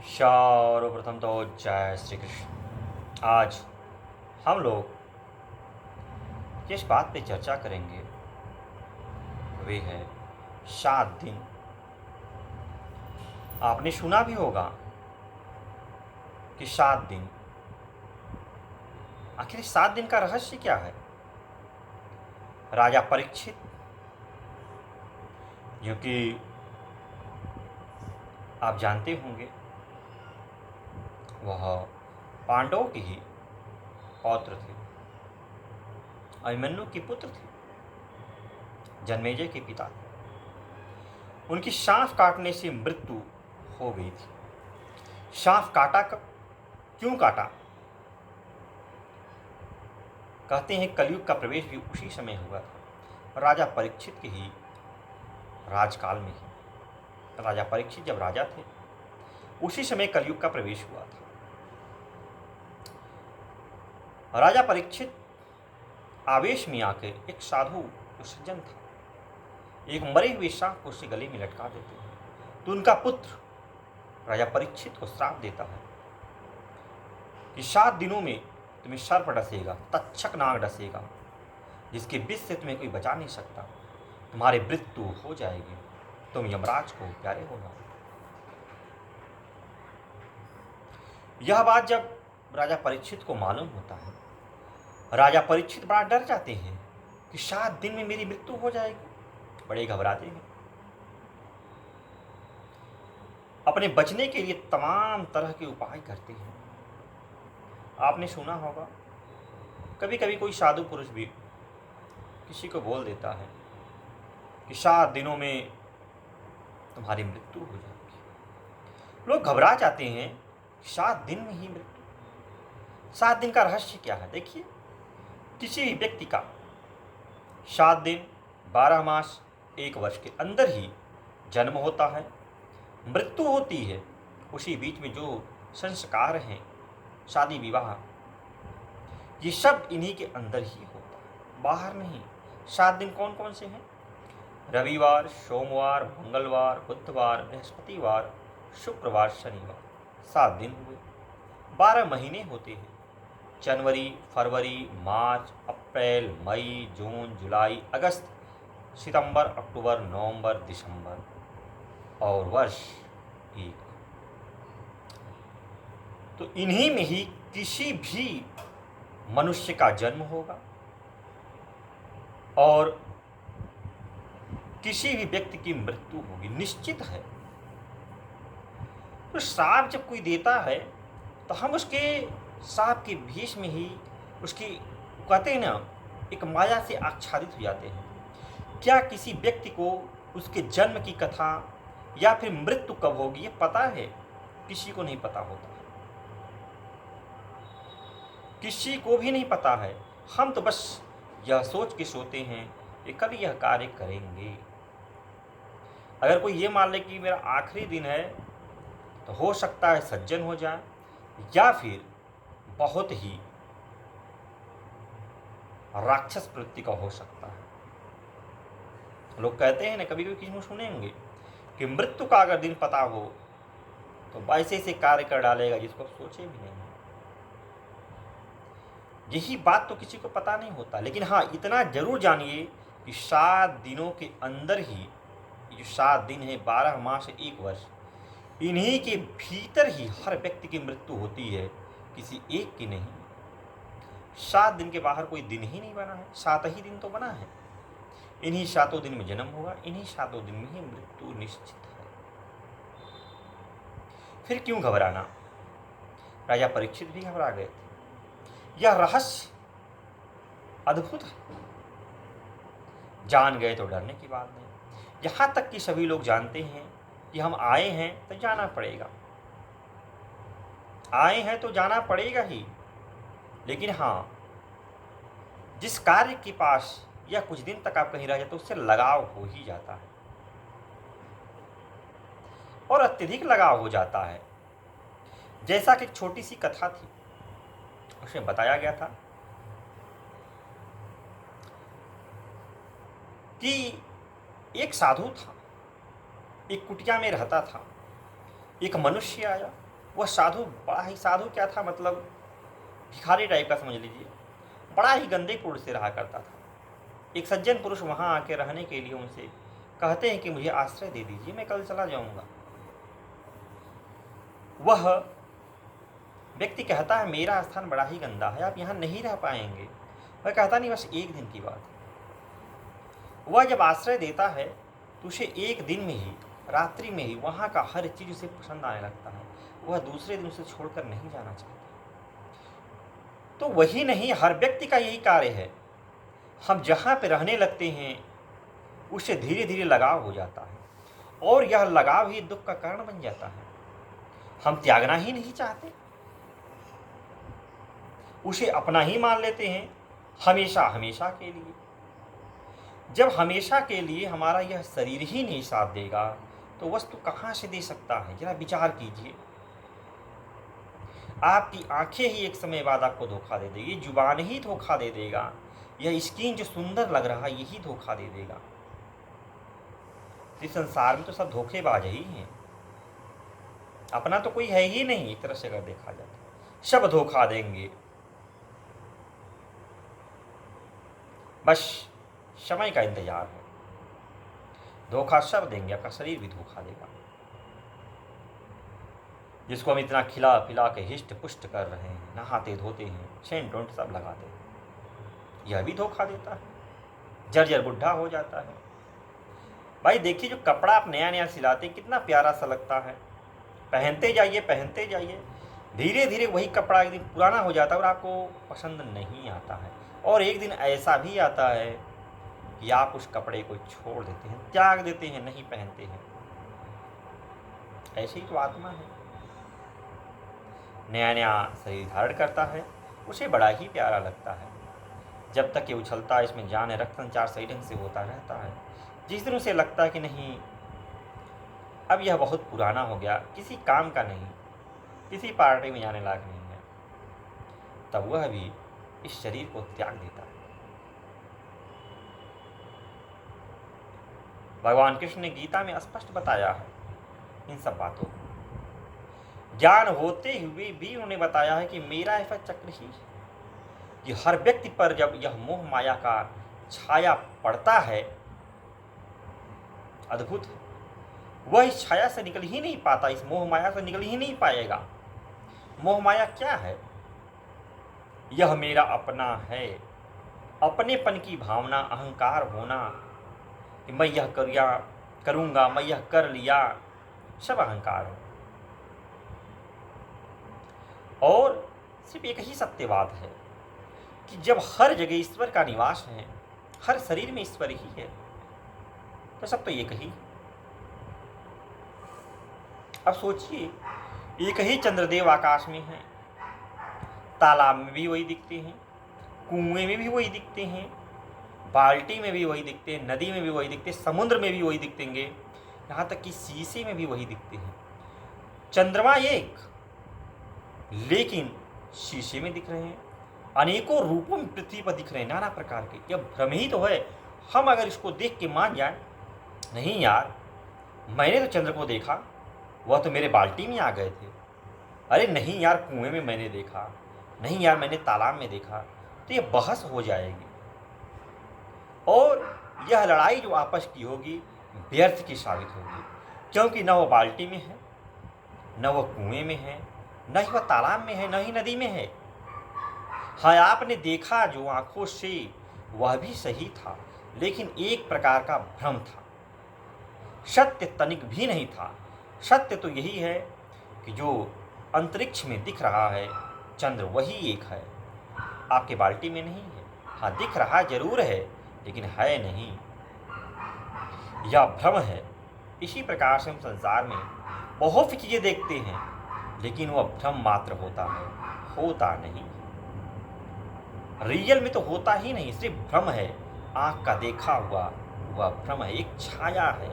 सर्वप्रथम तो जय श्री कृष्ण। आज हम लोग जिस बात पे चर्चा करेंगे वे है 7 दिन। आपने सुना भी होगा कि 7 दिन, आखिर इस 7 दिन का रहस्य क्या है। राजा परीक्षित, जो कि आप जानते होंगे वह पांडवों के ही पौत्र थे, अभिमन्यु के पुत्र थे, जन्मेजय के पिता थे। उनकी सांप काटने से मृत्यु हो गई थी। सांप काटा कब, क्यों काटा? कहते हैं कलयुग का प्रवेश भी उसी समय हुआ था, राजा परीक्षित के ही राजकाल में ही। राजा परीक्षित जब राजा थे उसी समय कलयुग का प्रवेश हुआ था। राजा परीक्षित आवेश में आकर एक साधु सज्जन था, एक मरे हुए सांप को उसके गले में लटका देते हैं। तो उनका पुत्र राजा परीक्षित को श्राप देता है कि 7 दिनों में तुम्हें सर्प डसेगा, तक्षक नाग डसेगा, जिसके विष से तुम्हें कोई बचा नहीं सकता। तुम्हारी मृत्यु हो जाएगी, तुम यमराज को प्यारे होना। यह बात जब राजा परीक्षित को मालूम होता है, राजा परीक्षित बड़ा डर जाते हैं कि 7 दिन में मेरी मृत्यु हो जाएगी। बड़े घबराते हैं, अपने बचने के लिए तमाम तरह के उपाय करते हैं। आपने सुना होगा कभी कभी कोई साधु पुरुष भी किसी को बोल देता है कि 7 दिनों में तुम्हारी मृत्यु हो जाएगी। लोग घबरा जाते हैं, 7 दिन में ही मृत्यु। 7 दिन का रहस्य क्या है? देखिए, किसी भी व्यक्ति का 7 दिन 12 मास 1 वर्ष के अंदर ही जन्म होता है, मृत्यु होती है। उसी बीच में जो संस्कार हैं, शादी विवाह, ये सब इन्हीं के अंदर ही होता है, बाहर नहीं। 7 दिन कौन कौन से हैं? रविवार, सोमवार, मंगलवार, बुधवार, बृहस्पतिवार, शुक्रवार, शनिवार। 7 दिन हुए। 12 महीने होते हैं, जनवरी, फरवरी, मार्च, अप्रैल, मई, जून, जुलाई, अगस्त, सितंबर, अक्टूबर, नवंबर, दिसंबर, और वर्ष 1। तो इन्हीं में ही किसी भी मनुष्य का जन्म होगा और किसी भी व्यक्ति की मृत्यु होगी, निश्चित है। तो श्राप जब कोई देता है तो हम उसके श्राप के भेष में ही उसकी, कहते हैं ना, एक माया से आच्छादित हो जाते हैं। क्या किसी व्यक्ति को उसके जन्म की कथा या फिर मृत्यु कब होगी ये पता है? किसी को नहीं पता होता, किसी को भी नहीं पता है। हम तो बस यह सोच के सोते हैं कि कल यह कार्य करेंगे। अगर कोई ये मान ले कि मेरा आखिरी दिन है तो हो सकता है सज्जन हो जाए या फिर बहुत ही राक्षस प्रवृत्ति का हो सकता है। लोग कहते हैं ना, कभी कभी किसी को सुनेंगे कि मृत्यु का अगर दिन पता हो तो ऐसे ऐसे कार्य कर डालेगा जिसको सोचे भी नहीं। यही बात तो किसी को पता नहीं होता, लेकिन हाँ, इतना जरूर जानिए कि 7 दिनों के अंदर ही, जो 7 दिन है, 12 मास 1 वर्ष, इन्हीं के भीतर ही हर व्यक्ति की मृत्यु होती है, किसी एक की नहीं। 7 दिन के बाहर कोई दिन ही नहीं बना है, 7 ही दिन तो बना है। इन्हीं 7 दिन में जन्म होगा, इन्हीं 7 दिन में ही मृत्यु निश्चित है। फिर क्यों घबराना? राजा परीक्षित भी घबरा गए थे। यह रहस्य अद्भुत है, जान गए तो डरने की बात नहीं। यहां तक कि सभी लोग जानते हैं कि हम आए हैं तो जाना पड़ेगा, आए हैं तो जाना पड़ेगा ही। लेकिन हाँ, जिस कार्य के पास या कुछ दिन तक आप कहीं रह जाते तो उससे लगाव हो ही जाता है, और अत्यधिक लगाव हो जाता है। जैसा कि एक छोटी सी कथा थी, उसमें बताया गया था कि एक साधु था, एक कुटिया में रहता था। एक मनुष्य आया, वह साधु बड़ा ही, साधु क्या था, मतलब भिखारी टाइप का समझ लीजिए, बड़ा ही गंदे कुड़ से रहा करता था। एक सज्जन पुरुष वहाँ आके रहने के लिए उनसे कहते हैं कि मुझे आश्रय दे दीजिए, मैं कल चला जाऊँगा। वह व्यक्ति कहता है मेरा स्थान बड़ा ही गंदा है, आप यहाँ नहीं रह पाएंगे। वह कहता नहीं, बस एक दिन की बात है। वह जब आश्रय देता है तो उसे एक दिन में ही, रात्रि में ही वहाँ का हर चीज़ उसे पसंद आने लगता है। वह दूसरे दिन उसे छोड़कर नहीं जाना चाहता। तो वही नहीं, हर व्यक्ति का यही कार्य है। हम जहाँ पे रहने लगते हैं उससे धीरे धीरे लगाव हो जाता है, और यह लगाव ही दुख का कारण बन जाता है। हम त्यागना ही नहीं चाहते, उसे अपना ही मान लेते हैं हमेशा हमेशा के लिए। जब हमेशा के लिए हमारा यह शरीर ही नहीं साथ देगा तो वस्तु कहाँ से दे सकता है? जरा विचार कीजिए। आपकी आंखें ही एक समय बाद आपको धोखा दे देगी, जुबान ही धोखा दे देगा, यह स्किन जो सुंदर लग रहा है यही धोखा दे देगा। इस संसार में तो सब धोखेबाज ही हैं, अपना तो कोई है ही नहीं। एक तरह से अगर देखा जाए सब धोखा देंगे, बस समय का इंतजार है। धोखा सब देंगे, आपका शरीर भी धोखा देगा। जिसको हम इतना खिला पिला के हिष्ट पुष्ट कर रहे हैं, नहाते धोते हैं, सेंट टोंट सब लगाते हैं, यह भी धोखा देता है, जर्जर बुढ़ा हो जाता है। भाई देखिए, जो कपड़ा आप नया नया सिलाते कितना प्यारा सा लगता है, पहनते जाइए, धीरे धीरे वही कपड़ा एक दिन पुराना हो जाता है और आपको पसंद नहीं आता है। और एक दिन ऐसा भी आता है कि आप उस कपड़े को छोड़ देते हैं, त्याग देते हैं, नहीं पहनते हैं। ऐसे ही तो आत्मा है, नया नया शरीर धारण करता है, उसे बड़ा ही प्यारा लगता है। जब तक ये उछलता है, इसमें जान है, रक्त संचार सही ढंग से होता रहता है। जिस दिन उसे लगता है कि नहीं अब यह बहुत पुराना हो गया, किसी काम का नहीं, किसी पार्टी में जाने लायक नहीं है, तब वह भी इस शरीर को त्याग देता है। भगवान कृष्ण ने गीता में स्पष्ट बताया है इन सब बातों को। ज्ञान होते हुए भी उन्होंने बताया है कि मेरा ऐसा चक्र ही है कि हर व्यक्ति पर जब यह मोह माया का छाया पड़ता है, अद्भुत है, वह इस छाया से निकल ही नहीं पाता, इस मोह माया से निकल ही नहीं पाएगा। मोह माया क्या है? यह मेरा अपना है, अपनेपन की भावना, अहंकार होना कि मैं यह करूँगा, मैं यह कर लिया, सब अहंकार है। और सिर्फ एक ही सत्यवाद है कि जब हर जगह ईश्वर का निवास है, हर शरीर में ईश्वर ही है, तो सब तो एक ही। अब सोचिए, एक ही चंद्रदेव आकाश में है, तालाब में भी वही दिखते हैं, कुएं में भी वही दिखते हैं, बाल्टी में भी वही दिखते हैं, नदी में भी वही दिखते हैं, समुद्र में भी वही दिखेंगे, यहाँ तक कि शीशे में भी वही दिखते हैं। चंद्रमा एक, लेकिन शीशे में दिख रहे हैं, अनेकों रूपों में पृथ्वी पर दिख रहे हैं, नाना प्रकार के। यह भ्रम ही तो है। हम अगर इसको देख के मान जाए, नहीं यार मैंने तो चंद्र को देखा, वह तो मेरे बाल्टी में आ गए थे, अरे नहीं यार कुएं में मैंने देखा, नहीं यार मैंने तालाब में देखा, तो ये बहस हो जाएगी और यह लड़ाई जो आपस की होगी व्यर्थ की साबित होगी, क्योंकि न वह बाल्टी में है, न वह कुएं में है, न ही वह तालाब में है, न ही नदी में है। हाँ, आपने देखा जो आंखों से वह भी सही था, लेकिन एक प्रकार का भ्रम था, सत्य तनिक भी नहीं था। सत्य तो यही है कि जो अंतरिक्ष में दिख रहा है चंद्र वही एक है, आपके बाल्टी में नहीं है। हाँ, दिख रहा जरूर है लेकिन है नहीं, यह भ्रम है। इसी प्रकार से हम संसार में बहुत सी चीज़ें देखते हैं, लेकिन वह भ्रम मात्र होता है, होता नहीं। रियल में तो होता ही नहीं, सिर्फ भ्रम है, आँख का देखा हुआ वह भ्रम है, एक छाया है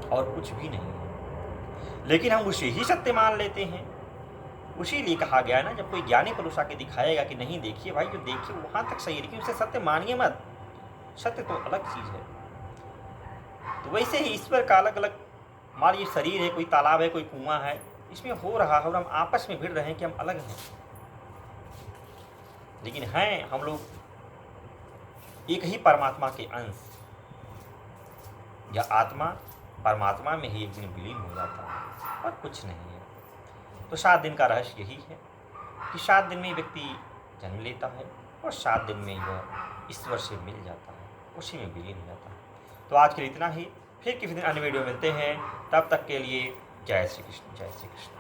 और कुछ भी नहीं है। लेकिन हम उसे ही सत्य मान लेते हैं। उसी लिए कहा गया है ना, जब कोई ज्ञानी पुरुष आके दिखाएगा कि नहीं देखिए भाई, जो देखिए वहाँ तक सही है, लेकिन उसे सत्य मानिए मत, सत्य तो अलग चीज़ है। तो वैसे ही ईश्वर का अलग अलग, मान लीजिए शरीर है, कोई तालाब है, कोई कुआं है, इसमें हो रहा है और हम आपस में भिड़ रहे हैं कि हम अलग हैं, लेकिन हैं हम लोग एक ही परमात्मा के अंश। यह आत्मा परमात्मा में ही एक दिन विलीन हो जाता है और कुछ नहीं है। तो 7 दिन का रहस्य यही है कि 7 दिन में व्यक्ति जन्म लेता है और 7 दिन में वह ईश्वर से मिल जाता है, उसी में विलीन हो जाता है। तो आज के लिए इतना ही, फिर किसी दिन अन्य वीडियो मिलते हैं। तब तक के लिए जय श्री कृष्ण, जय श्री कृष्ण।